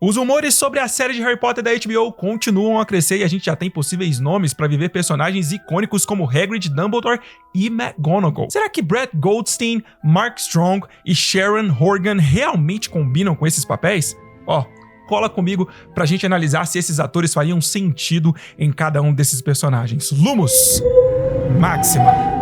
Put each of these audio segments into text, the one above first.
Os rumores sobre a série de Harry Potter da HBO continuam a crescer e a gente já tem possíveis nomes para viver personagens icônicos como Hagrid, Dumbledore e McGonagall. Será que Brett Goldstein, Mark Strong e Sharon Horgan realmente combinam com esses papéis? Cola comigo pra gente analisar se esses atores fariam sentido em cada um desses personagens. Lumos Máxima.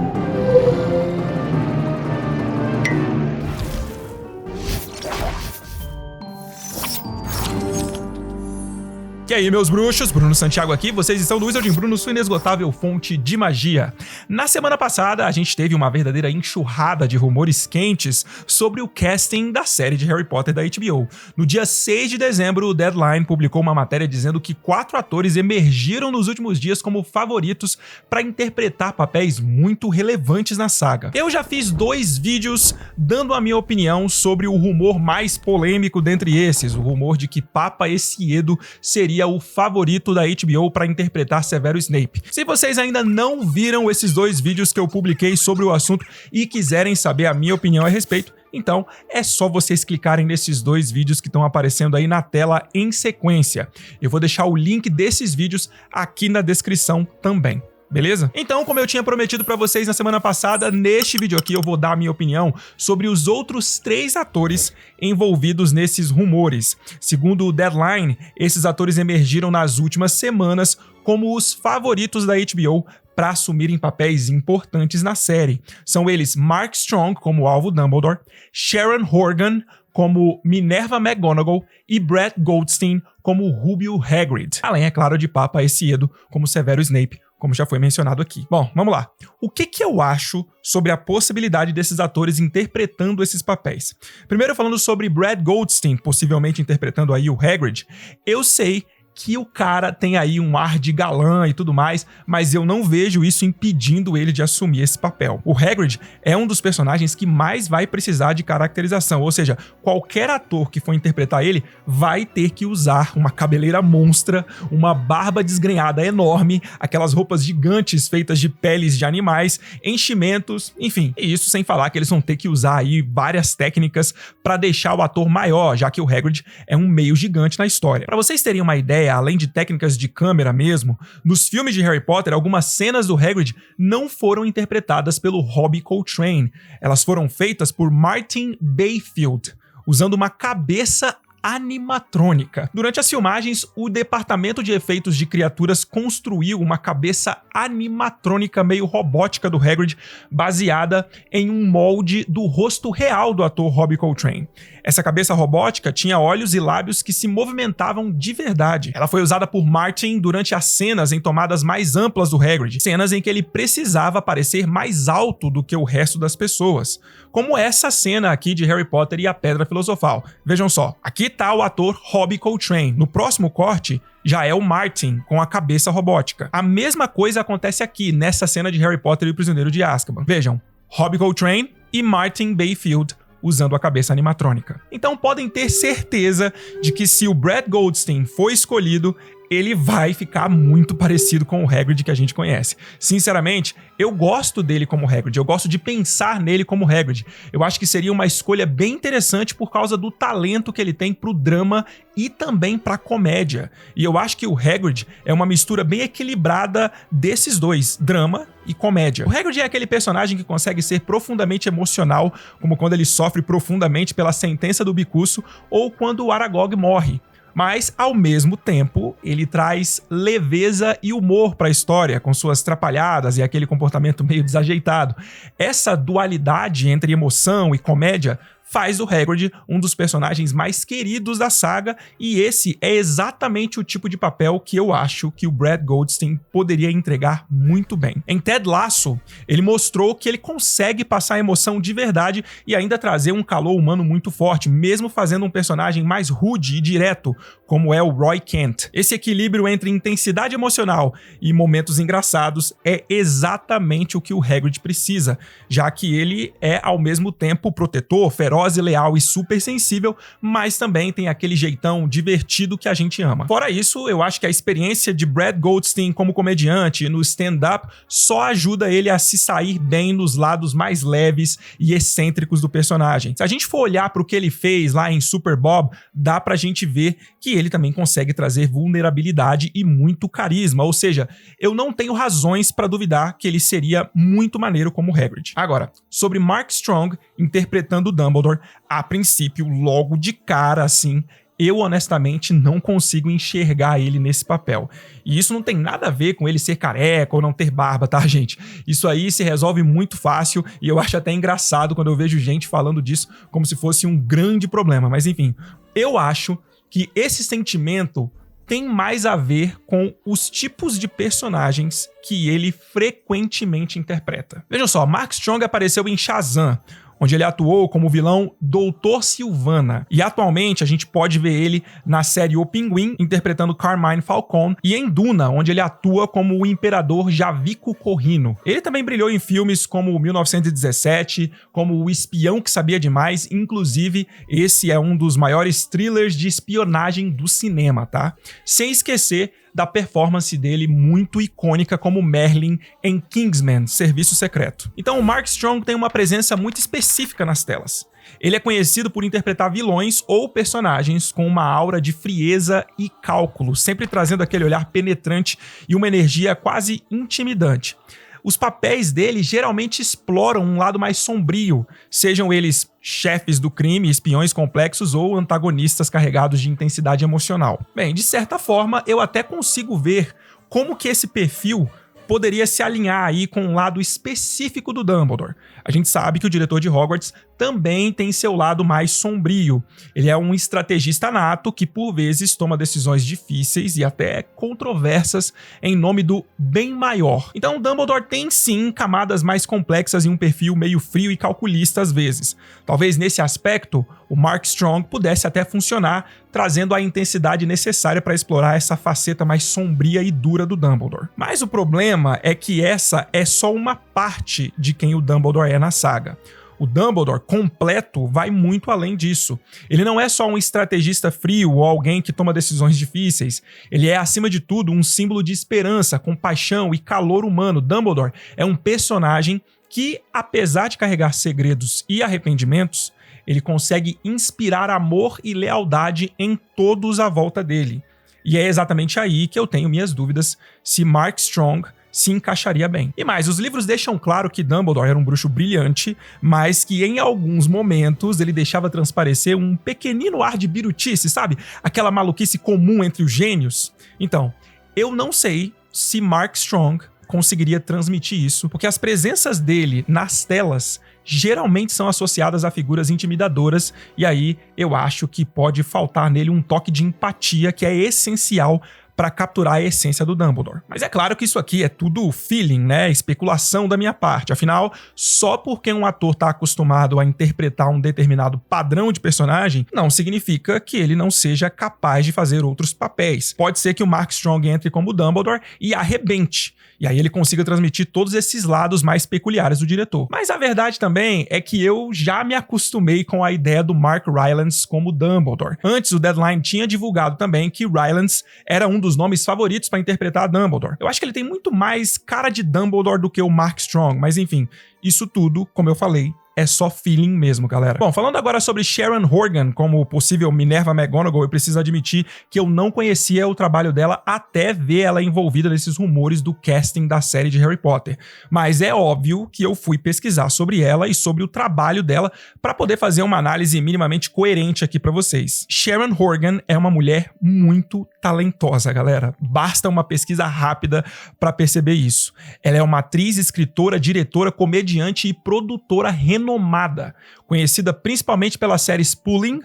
E aí, meus bruxos, Bruno Santiago aqui, vocês estão no Wizarding Bruno, sua inesgotável fonte de magia. Na semana passada, a gente teve uma verdadeira enxurrada de rumores quentes sobre o casting da série de Harry Potter da HBO. No dia 6 de dezembro, o Deadline publicou uma matéria dizendo que 4 atores emergiram nos últimos dias como favoritos para interpretar papéis muito relevantes na saga. Eu já fiz 2 vídeos dando a minha opinião sobre o rumor mais polêmico dentre esses, o rumor de que Papa Essiedo seria o favorito da HBO para interpretar Severo Snape. Se vocês ainda não viram esses 2 vídeos que eu publiquei sobre o assunto e quiserem saber a minha opinião a respeito, então é só vocês clicarem nesses 2 vídeos que estão aparecendo aí na tela em sequência. Eu vou deixar o link desses vídeos aqui na descrição também. Beleza? Então, como eu tinha prometido pra vocês na semana passada, neste vídeo aqui eu vou dar a minha opinião sobre os outros 3 atores envolvidos nesses rumores. Segundo o Deadline, esses atores emergiram nas últimas semanas como os favoritos da HBO para assumirem papéis importantes na série. São eles Mark Strong como Alvo Dumbledore, Sharon Horgan como Minerva McGonagall e Brett Goldstein como Rubio Hagrid. Além, é claro, de Papa Essiedo como Severo Snape, como já foi mencionado aqui. Bom, vamos lá. O que eu acho sobre a possibilidade desses atores interpretando esses papéis? Primeiro, falando sobre Brett Goldstein, possivelmente interpretando aí o Hagrid, eu sei que o cara tem aí um ar de galã e tudo mais, mas eu não vejo isso impedindo ele de assumir esse papel. O Hagrid é um dos personagens que mais vai precisar de caracterização, ou seja, qualquer ator que for interpretar ele vai ter que usar uma cabeleira monstra, uma barba desgrenhada enorme, aquelas roupas gigantes feitas de peles de animais, enchimentos, enfim. E isso sem falar que eles vão ter que usar aí várias técnicas para deixar o ator maior, já que o Hagrid é um meio gigante na história. Para vocês terem uma ideia, além de técnicas de câmera mesmo, nos filmes de Harry Potter, algumas cenas do Hagrid não foram interpretadas pelo Robbie Coltrane. Elas foram feitas por Martin Bayfield, usando uma cabeça animatrônica. Durante as filmagens, o departamento de efeitos de criaturas construiu uma cabeça animatrônica meio robótica do Hagrid, baseada em um molde do rosto real do ator Robbie Coltrane. Essa cabeça robótica tinha olhos e lábios que se movimentavam de verdade. Ela foi usada por Martin durante as cenas em tomadas mais amplas do Hagrid, cenas em que ele precisava parecer mais alto do que o resto das pessoas, como essa cena aqui de Harry Potter e a Pedra Filosofal. Vejam só, aqui tá o ator Robbie Coltrane. No próximo corte, já é o Martin com a cabeça robótica. A mesma coisa acontece aqui, nessa cena de Harry Potter e o Prisioneiro de Azkaban. Vejam, Robbie Coltrane e Martin Bayfield usando a cabeça animatrônica. Então podem ter certeza de que se o Brett Goldstein for escolhido, ele vai ficar muito parecido com o Hagrid que a gente conhece. Sinceramente, eu gosto dele como Hagrid, eu gosto de pensar nele como Hagrid. Eu acho que seria uma escolha bem interessante por causa do talento que ele tem pro drama e também pra comédia. E eu acho que o Hagrid é uma mistura bem equilibrada desses dois, drama e comédia. O Hagrid é aquele personagem que consegue ser profundamente emocional, como quando ele sofre profundamente pela sentença do Bicurso ou quando o Aragog morre. Mas, ao mesmo tempo, ele traz leveza e humor para a história, com suas trapalhadas e aquele comportamento meio desajeitado. Essa dualidade entre emoção e comédia faz do Hagrid um dos personagens mais queridos da saga, e esse é exatamente o tipo de papel que eu acho que o Brett Goldstein poderia entregar muito bem. Em Ted Lasso, ele mostrou que ele consegue passar emoção de verdade e ainda trazer um calor humano muito forte, mesmo fazendo um personagem mais rude e direto, como é o Roy Kent. Esse equilíbrio entre intensidade emocional e momentos engraçados é exatamente o que o Hagrid precisa, já que ele é ao mesmo tempo protetor, feroz feroz e leal e super sensível, mas também tem aquele jeitão divertido que a gente ama. Fora isso, eu acho que a experiência de Brad Goldstein como comediante no stand-up só ajuda ele a se sair bem nos lados mais leves e excêntricos do personagem. Se a gente for olhar para o que ele fez lá em Super Bob, dá pra gente ver que ele também consegue trazer vulnerabilidade e muito carisma, ou seja, eu não tenho razões para duvidar que ele seria muito maneiro como Hagrid. Agora, sobre Mark Strong interpretando Dumbledore, a princípio, logo de cara, assim, eu honestamente não consigo enxergar ele nesse papel. E isso não tem nada a ver com ele ser careca ou não ter barba, tá, gente? Isso aí se resolve muito fácil e eu acho até engraçado quando eu vejo gente falando disso como se fosse um grande problema. Mas enfim, eu acho que esse sentimento tem mais a ver com os tipos de personagens que ele frequentemente interpreta. Vejam só, Mark Strong apareceu em Shazam, onde ele atuou como vilão Dr. Sylvana. E atualmente a gente pode ver ele na série O Pinguim, interpretando Carmine Falcone, e em Duna, onde ele atua como o Imperador Javico Corrino. Ele também brilhou em filmes como 1917, como O Espião que Sabia Demais, inclusive esse é um dos maiores thrillers de espionagem do cinema, tá? Sem esquecer da performance dele muito icônica como Merlin em Kingsman, Serviço Secreto. Então o Mark Strong tem uma presença muito específica nas telas. Ele é conhecido por interpretar vilões ou personagens com uma aura de frieza e cálculo, sempre trazendo aquele olhar penetrante e uma energia quase intimidante. Os papéis dele geralmente exploram um lado mais sombrio, sejam eles chefes do crime, espiões complexos ou antagonistas carregados de intensidade emocional. Bem, de certa forma, eu até consigo ver como que esse perfil poderia se alinhar aí com um lado específico do Dumbledore. A gente sabe que o diretor de Hogwarts também tem seu lado mais sombrio. Ele é um estrategista nato que, por vezes, toma decisões difíceis e até controversas em nome do bem maior. Então, Dumbledore tem, sim, camadas mais complexas e um perfil meio frio e calculista às vezes. Talvez, nesse aspecto, o Mark Strong pudesse até funcionar, trazendo a intensidade necessária para explorar essa faceta mais sombria e dura do Dumbledore. Mas o problema é que essa é só uma parte de quem o Dumbledore é na saga. O Dumbledore completo vai muito além disso. Ele não é só um estrategista frio ou alguém que toma decisões difíceis. Ele é, acima de tudo, um símbolo de esperança, compaixão e calor humano. Dumbledore é um personagem que, apesar de carregar segredos e arrependimentos, ele consegue inspirar amor e lealdade em todos à volta dele. E é exatamente aí que eu tenho minhas dúvidas se Mark Strong se encaixaria bem. E mais, os livros deixam claro que Dumbledore era um bruxo brilhante, mas que em alguns momentos ele deixava transparecer um pequenino ar de birutice, sabe? Aquela maluquice comum entre os gênios. Então, eu não sei se Mark Strong conseguiria transmitir isso, porque as presenças dele nas telas geralmente são associadas a figuras intimidadoras, e aí eu acho que pode faltar nele um toque de empatia que é essencial para capturar a essência do Dumbledore. Mas é claro que isso aqui é tudo feeling, né? Especulação da minha parte. Afinal, só porque um ator está acostumado a interpretar um determinado padrão de personagem, não significa que ele não seja capaz de fazer outros papéis. Pode ser que o Mark Strong entre como Dumbledore e arrebente, e aí ele consiga transmitir todos esses lados mais peculiares do diretor. Mas a verdade também é que eu já me acostumei com a ideia do Mark Rylance como Dumbledore. Antes, o Deadline tinha divulgado também que Rylance era um dos nomes favoritos para interpretar Dumbledore. Eu acho que ele tem muito mais cara de Dumbledore do que o Mark Strong, mas enfim, isso tudo, como eu falei, é só feeling mesmo, galera. Bom, falando agora sobre Sharon Horgan como possível Minerva McGonagall, eu preciso admitir que eu não conhecia o trabalho dela até ver ela envolvida nesses rumores do casting da série de Harry Potter. Mas é óbvio que eu fui pesquisar sobre ela e sobre o trabalho dela para poder fazer uma análise minimamente coerente aqui para vocês. Sharon Horgan é uma mulher muito talentosa, galera. Basta uma pesquisa rápida para perceber isso. Ela é uma atriz, escritora, diretora, comediante e produtora renomada, conhecida principalmente pelas séries Pulling,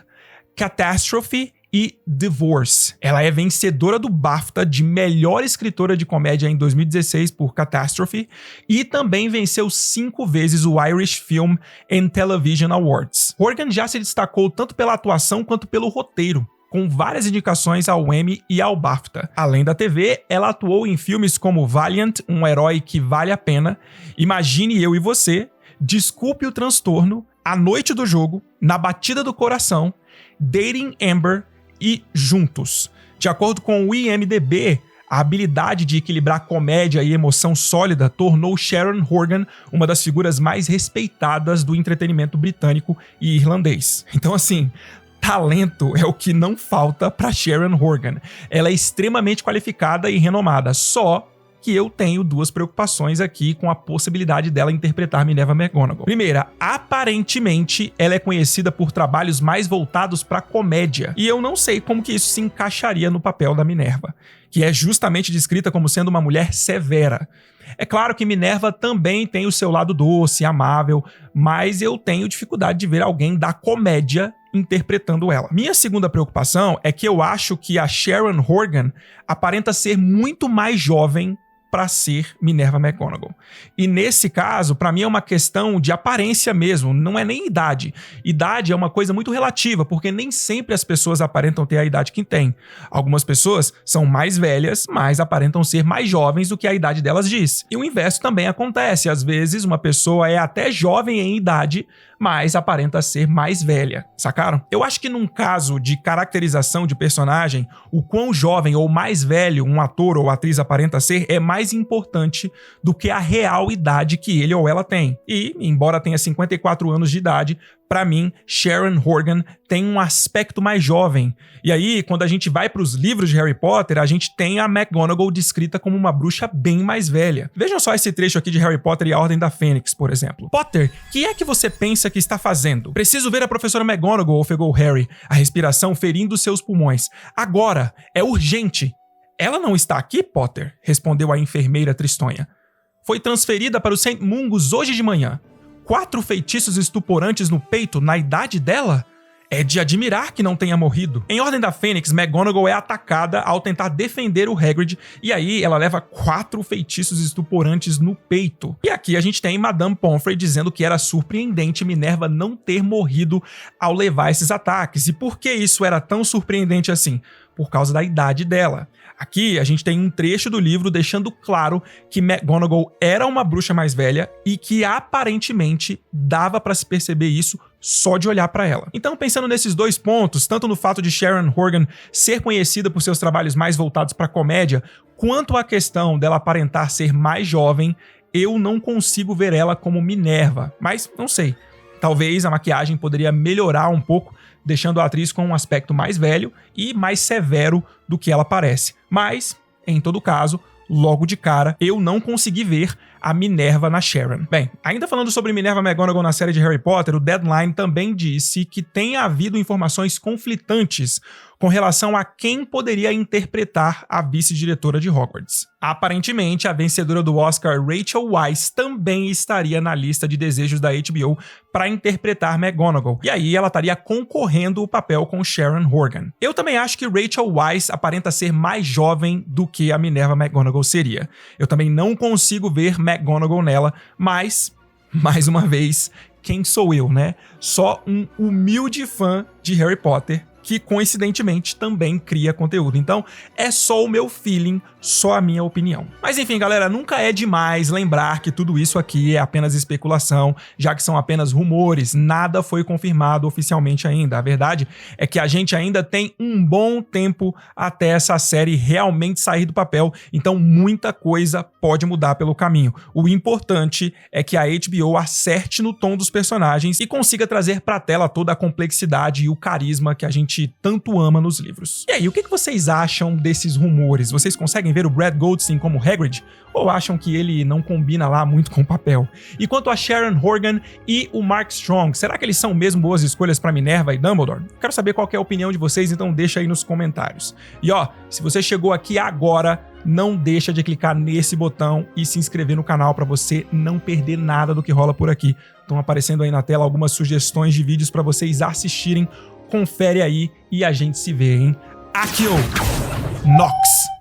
Catastrophe e Divorce. Ela é vencedora do BAFTA de melhor escritora de comédia em 2016 por Catastrophe e também venceu 5 vezes o Irish Film and Television Awards. Horgan já se destacou tanto pela atuação quanto pelo roteiro, com várias indicações ao Emmy e ao BAFTA. Além da TV, ela atuou em filmes como Valiant, um herói que vale a pena, Imagine Eu e Você, Desculpe o Transtorno A Noite do Jogo, Na Batida do Coração, Dating Amber e Juntos. De acordo com o IMDb, a habilidade de equilibrar comédia e emoção sólida tornou Sharon Horgan uma das figuras mais respeitadas do entretenimento britânico e irlandês. Então, assim, talento é o que não falta para Sharon Horgan. Ela é extremamente qualificada e renomada, só que eu tenho duas preocupações aqui com a possibilidade dela interpretar Minerva McGonagall. Primeira, aparentemente ela é conhecida por trabalhos mais voltados para comédia, e eu não sei como que isso se encaixaria no papel da Minerva, que é justamente descrita como sendo uma mulher severa. É claro que Minerva também tem o seu lado doce, amável, mas eu tenho dificuldade de ver alguém da comédia interpretando ela. Minha segunda preocupação é que eu acho que a Sharon Horgan aparenta ser muito mais jovem para ser Minerva McGonagall. E nesse caso, para mim é uma questão de aparência mesmo, não é nem idade. Idade é uma coisa muito relativa, porque nem sempre as pessoas aparentam ter a idade que têm. Algumas pessoas são mais velhas, mas aparentam ser mais jovens do que a idade delas diz. E o inverso também acontece. Às vezes, uma pessoa é até jovem em idade, mas aparenta ser mais velha, sacaram? Eu acho que num caso de caracterização de personagem, o quão jovem ou mais velho um ator ou atriz aparenta ser é mais importante do que a real idade que ele ou ela tem. E, embora tenha 54 anos de idade, pra mim, Sharon Horgan tem um aspecto mais jovem. E aí, quando a gente vai pros livros de Harry Potter, a gente tem a McGonagall descrita como uma bruxa bem mais velha. Vejam só esse trecho aqui de Harry Potter e a Ordem da Fênix, por exemplo. Potter, o que é que você pensa que está fazendo? Preciso ver a professora McGonagall, ofegou Harry, a respiração ferindo seus pulmões. Agora, é urgente. Ela não está aqui, Potter? Respondeu a enfermeira tristonha. Foi transferida para o St. Mungus hoje de manhã. 4 feitiços estuporantes no peito na idade dela? É de admirar que não tenha morrido. Em Ordem da Fênix, McGonagall é atacada ao tentar defender o Hagrid, e aí ela leva 4 feitiços estuporantes no peito. E aqui a gente tem Madame Pomfrey dizendo que era surpreendente Minerva não ter morrido ao levar esses ataques. E por que isso era tão surpreendente assim? Por causa da idade dela. Aqui a gente tem um trecho do livro deixando claro que McGonagall era uma bruxa mais velha e que aparentemente dava pra se perceber isso só de olhar pra ela. Então, pensando nesses dois pontos, tanto no fato de Sharon Horgan ser conhecida por seus trabalhos mais voltados pra comédia, quanto a questão dela aparentar ser mais jovem, eu não consigo ver ela como Minerva. Mas, não sei, talvez a maquiagem poderia melhorar um pouco, deixando a atriz com um aspecto mais velho e mais severo do que ela parece. Mas, em todo caso, logo de cara, eu não consegui ver a Minerva na Sharon. Bem, ainda falando sobre Minerva McGonagall na série de Harry Potter, o Deadline também disse que tem havido informações conflitantes com relação a quem poderia interpretar a vice-diretora de Hogwarts. Aparentemente, a vencedora do Oscar, Rachel Weisz, também estaria na lista de desejos da HBO para interpretar McGonagall, e aí ela estaria concorrendo o papel com Sharon Horgan. Eu também acho que Rachel Weisz aparenta ser mais jovem do que a Minerva McGonagall seria. Eu também não consigo ver McGonagall nela, mas, mais uma vez, quem sou eu, né? Só um humilde fã de Harry Potter que coincidentemente também cria conteúdo. Então, é só o meu feeling, só a minha opinião. Mas enfim, galera, nunca é demais lembrar que tudo isso aqui é apenas especulação, já que são apenas rumores, nada foi confirmado oficialmente ainda. A verdade é que a gente ainda tem um bom tempo até essa série realmente sair do papel, então muita coisa pode mudar pelo caminho. O importante é que a HBO acerte no tom dos personagens e consiga trazer pra tela toda a complexidade e o carisma que a gente tanto ama nos livros. E aí, o que vocês acham desses rumores? Vocês conseguem ver o Brad Goldstein como Hagrid? Ou acham que ele não combina lá muito com o papel? E quanto a Sharon Horgan e o Mark Strong, será que eles são mesmo boas escolhas para Minerva e Dumbledore? Quero saber qual que é a opinião de vocês, então deixa aí nos comentários. E ó, se você chegou aqui agora, não deixa de clicar nesse botão e se inscrever no canal para você não perder nada do que rola por aqui. Estão aparecendo aí na tela algumas sugestões de vídeos para vocês assistirem. Confere aí e a gente se vê, hein? Accio Nox!